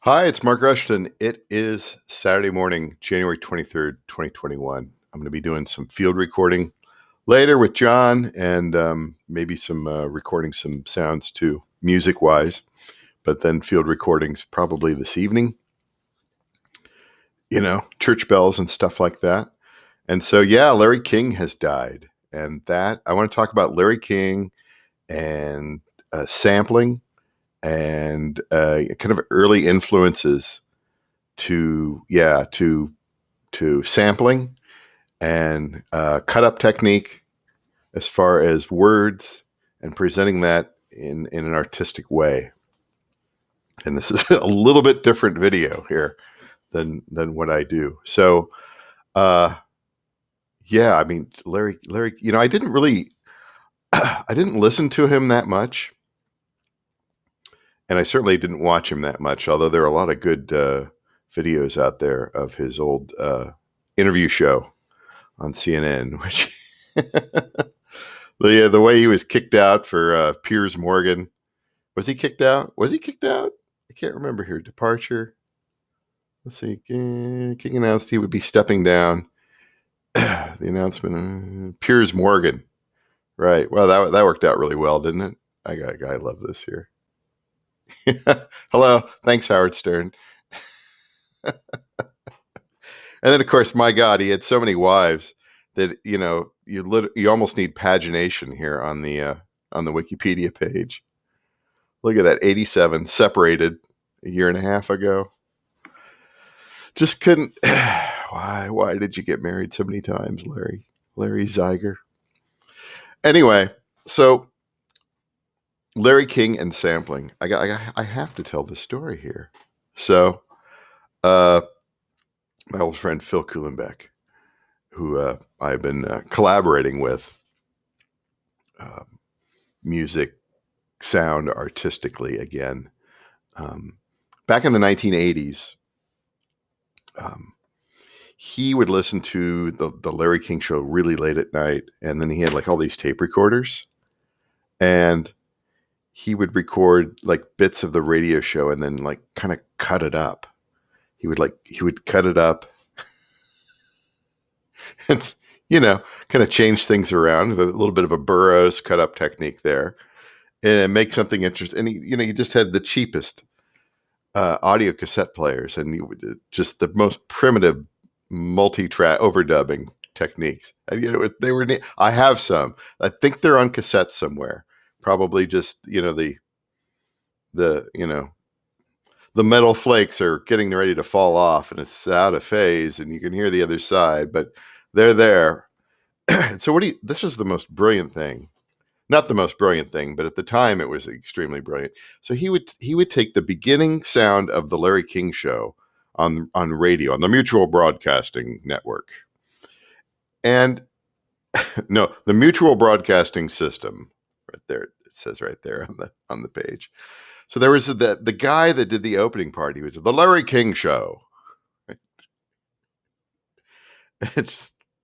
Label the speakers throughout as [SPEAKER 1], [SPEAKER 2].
[SPEAKER 1] Hi, it's Mark Rushton. It is Saturday morning, January 23rd, 2021. I'm going to be doing some field recording later with John and maybe some recording some sounds too, music wise, but then field recordings probably this evening, church bells and stuff like that. And so, yeah, Larry King has died. And that I want to talk about Larry King and sampling and kind of early influences to sampling and cut up technique as far as words and presenting that in an artistic way. And this is a little bit different video here than what I do. So uh, yeah, I mean Larry, I didn't really I didn't listen to him that much, and I certainly didn't watch him that much. Although there are a lot of good videos out there of his old interview show on CNN, which the way he was kicked out for Piers Morgan. Was he kicked out? Was he kicked out? I can't remember here. Departure. Let's see. King announced he would be stepping down. The announcement. Piers Morgan. Right. Well, that worked out really well, didn't it? I love this here. Hello. Thanks, Howard Stern. And then, of course, my God, he had so many wives that you almost need pagination here on the Wikipedia page. Look at that, 87, separated a year and a half ago. Just couldn't. Why did you get married so many times, Larry Zeiger? Anyway, so Larry King and sampling. I have to tell the story here. So, my old friend Phil Kuhlenbeck, who I've been collaborating with, music, sound, artistically again. Back in the 1980s, he would listen to the Larry King show really late at night, and then he had like all these tape recorders, and he would record like bits of the radio show and then like kind of cut it up. He would cut it up and kind of change things around, a little bit of a Burroughs cut up technique there, and make something interesting. And he just had the cheapest audio cassette players, and just the most primitive multi-track overdubbing techniques. And they were. I have some. I think they're on cassette somewhere. Probably just the metal flakes are getting ready to fall off, and it's out of phase, and you can hear the other side, but they're there. So this was the most brilliant thing. Not the most brilliant thing, but at the time it was extremely brilliant. So he would take the beginning sound of the Larry King show on radio, on the Mutual Broadcasting Network. And no, the Mutual Broadcasting System, right there. It says right there on the page. So there was the guy that did the opening part. He was the Larry King show. Right?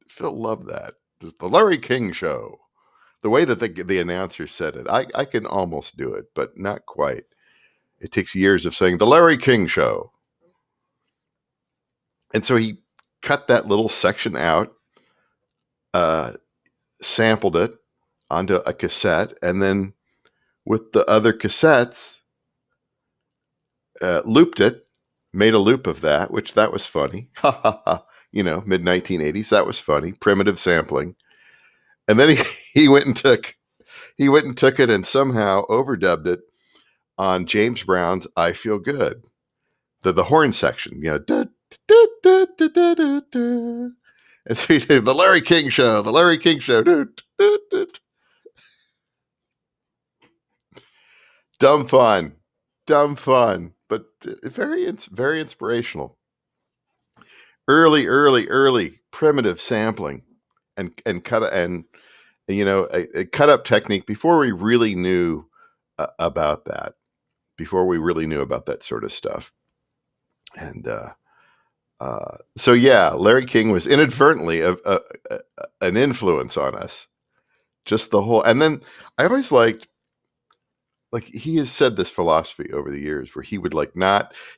[SPEAKER 1] Phil loved that. Just the Larry King show. The way that the announcer said it, I can almost do it, but not quite. It takes years of saying the Larry King show. And so he cut that little section out, sampled it onto a cassette, and then with the other cassettes, looped it, made a loop of that, which that was funny. Mid 1980s, that was funny. Primitive sampling. And then he went and took it and somehow overdubbed it on James Brown's "I Feel Good," the horn section. Da, da, da, da, da, da, da. And so he did the Larry King show. Da, da, da. Dumb fun, but very inspirational. Early primitive sampling and cut and a cut up technique before we really knew about that. Before we really knew about that sort of stuff. And so, yeah, Larry King was inadvertently an influence on us. Just the whole, and then I always liked like he has said this philosophy over the years where he would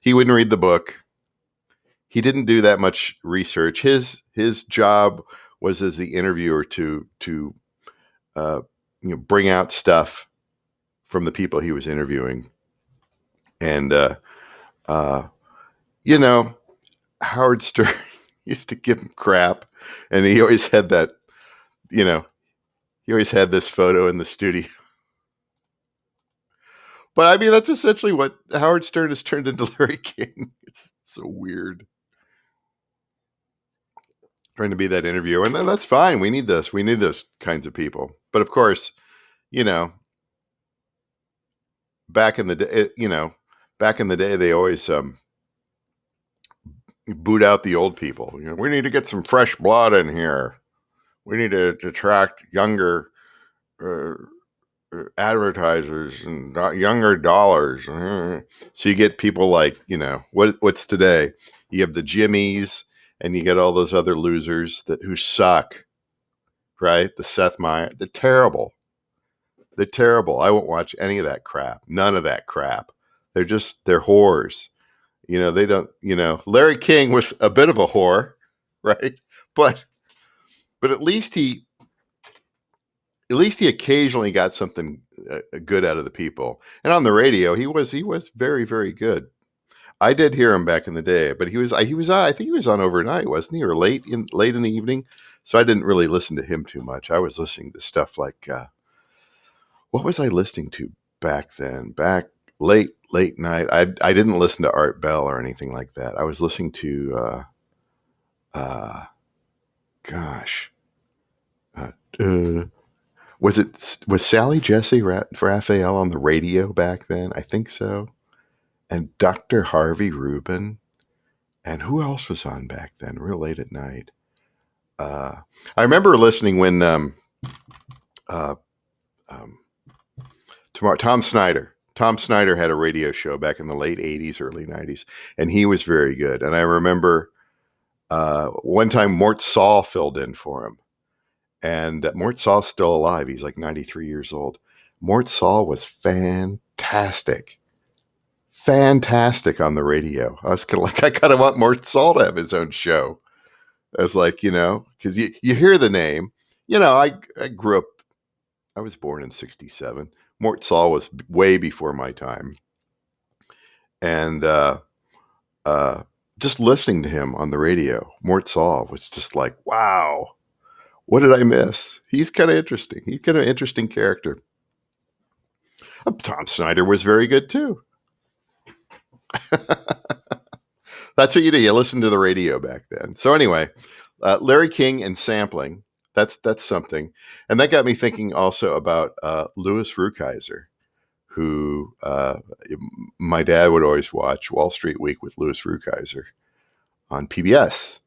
[SPEAKER 1] he wouldn't read the book. He didn't do that much research. His job was as the interviewer to uh, bring out stuff from the people he was interviewing, and uh, you know Howard Stern used to give him crap, and he always had that you know he always had this photo in the studio. But I mean, that's essentially what Howard Stern has turned into Larry King. It's so weird. Trying to be that interviewer, and that's fine. We need this. We need those kinds of people. But of course, you know, back in the day, back in the day, they always boot out the old people. We need to get some fresh blood in here. We need to attract younger uh, advertisers and younger dollars. So you get people like what's today? You have the Jimmies, and you get all those other losers who suck, right? The Seth Meyer, they're terrible. They're terrible. I won't watch any of that crap. None of that crap. They're whores. They don't. Larry King was a bit of a whore, right? But at least he occasionally got something good out of the people. And on the radio, he was very, very good. I did hear him back in the day, but he was on, I think he was on overnight, wasn't he, or late in the evening? So I didn't really listen to him too much. I was listening to stuff like what was I listening to back then? Back late night. I didn't listen to Art Bell or anything like that. I was listening to gosh. Was Sally Jesse Raphael on the radio back then? I think so. And Dr. Harvey Rubin. And who else was on back then, real late at night? I remember listening when Tom Snyder. Tom Snyder had a radio show back in the late 80s, early 90s, and he was very good. And I remember one time Mort Saul filled in for him. And Mort Saul's still alive. He's like 93 years old. Mort Saul was fantastic. Fantastic on the radio. I was I kind of want Mort Saul to have his own show. I was like, because you hear the name. I grew up, I was born in 67. Mort Saul was way before my time. And just listening to him on the radio, Mort Saul was just like, wow. What did I miss? He's kind of interesting. He's kind of an interesting character. Tom Snyder was very good too. That's what you do. You listen to the radio back then. So anyway, Larry King and sampling. That's something. And that got me thinking also about Louis Rukaiser, who my dad would always watch Wall Street Week with Louis Rukaiser on PBS.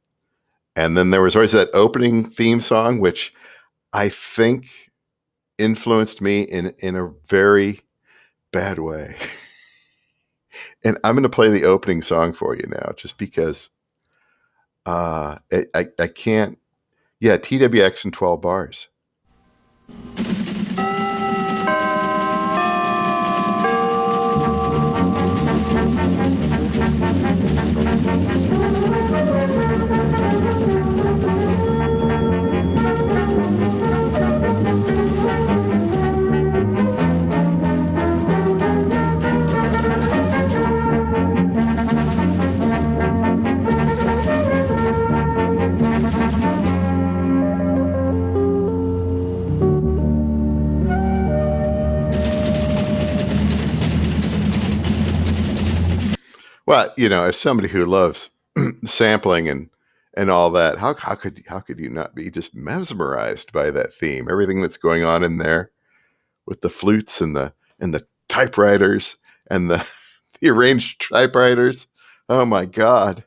[SPEAKER 1] And then there was always that opening theme song, which I think influenced me in a very bad way. And I'm going to play the opening song for you now, just because I can't. Yeah, TWX and 12 bars. Well, as somebody who loves sampling and all that, how could you not be just mesmerized by that theme? Everything that's going on in there with the flutes and the typewriters and the the arranged typewriters. Oh my God.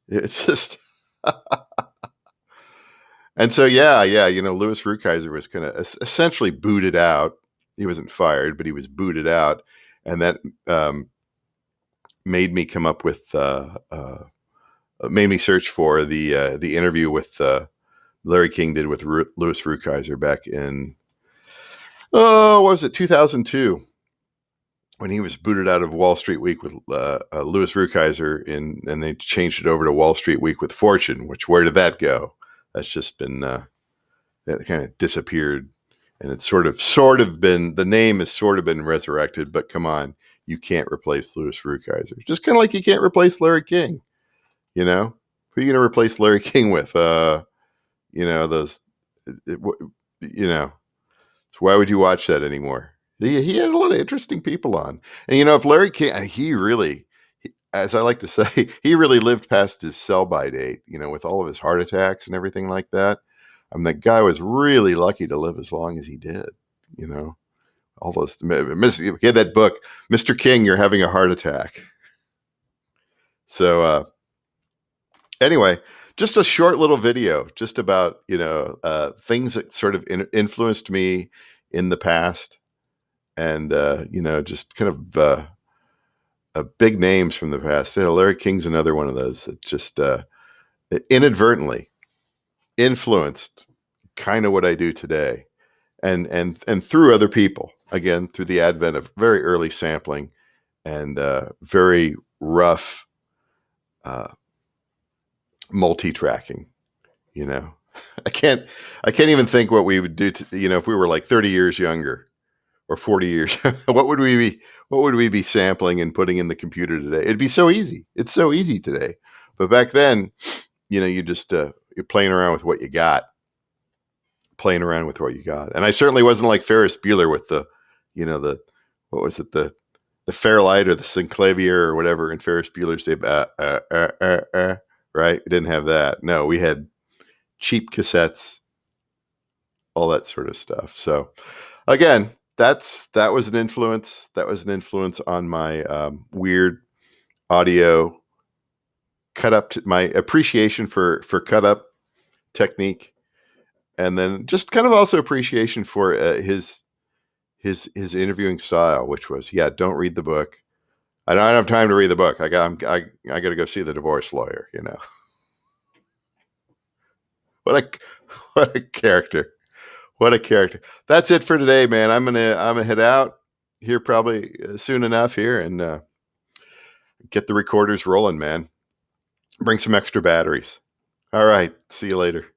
[SPEAKER 1] It's just and so yeah, Louis Rukaiser was kind of essentially booted out. He wasn't fired, but he was booted out, and that made me come up with made me search for the interview with Larry King did with Louis Rukaiser back in what was it, 2002. when he was booted out of Wall Street Week with Louis Rukaiser, and they changed it over to Wall Street Week with Fortune. Which, where did that go? That's just been that kind of disappeared, and it's sort of been, the name has sort of been resurrected. But come on, you can't replace Louis Rukaiser. Just kind of like you can't replace Larry King. You know, who are you going to replace Larry King with? Those, you know. So why would you watch that anymore? He had a lot of interesting people on. And, if Larry King, he really, as I like to say, he really lived past his sell-by date, with all of his heart attacks and everything like that. I mean, that guy was really lucky to live as long as he did, all those, he had that book, Mr. King, You're Having a Heart Attack. So, anyway, just a short little video just about, things that sort of influenced me in the past. And, just kind of big names from the past. Larry King's another one of those that just inadvertently influenced kind of what I do today. And through other people, again, through the advent of very early sampling and very rough multi-tracking. I can't even think what we would do to, if we were like 30 years younger or 40 years. what would we be sampling and putting in the computer today? It'd be so easy. It's so easy today. But back then, you just you're playing around with what you got. And I certainly wasn't like Ferris Bueller with the what was it, the Fairlight or the Synclavier or whatever in Ferris Bueller's Day. Right? We didn't have that. No, we had cheap cassettes, all that sort of stuff. So again, that was an influence. That was an influence on my weird audio cut up, my appreciation for cut up technique, and then just kind of also appreciation for his interviewing style, which was, don't read the book. I don't have time to read the book. I got to go see the divorce lawyer. What a character. What a character. That's it for today, man. I'm gonna head out here probably soon enough here and get the recorders rolling, man. Bring some extra batteries. All right. See you later.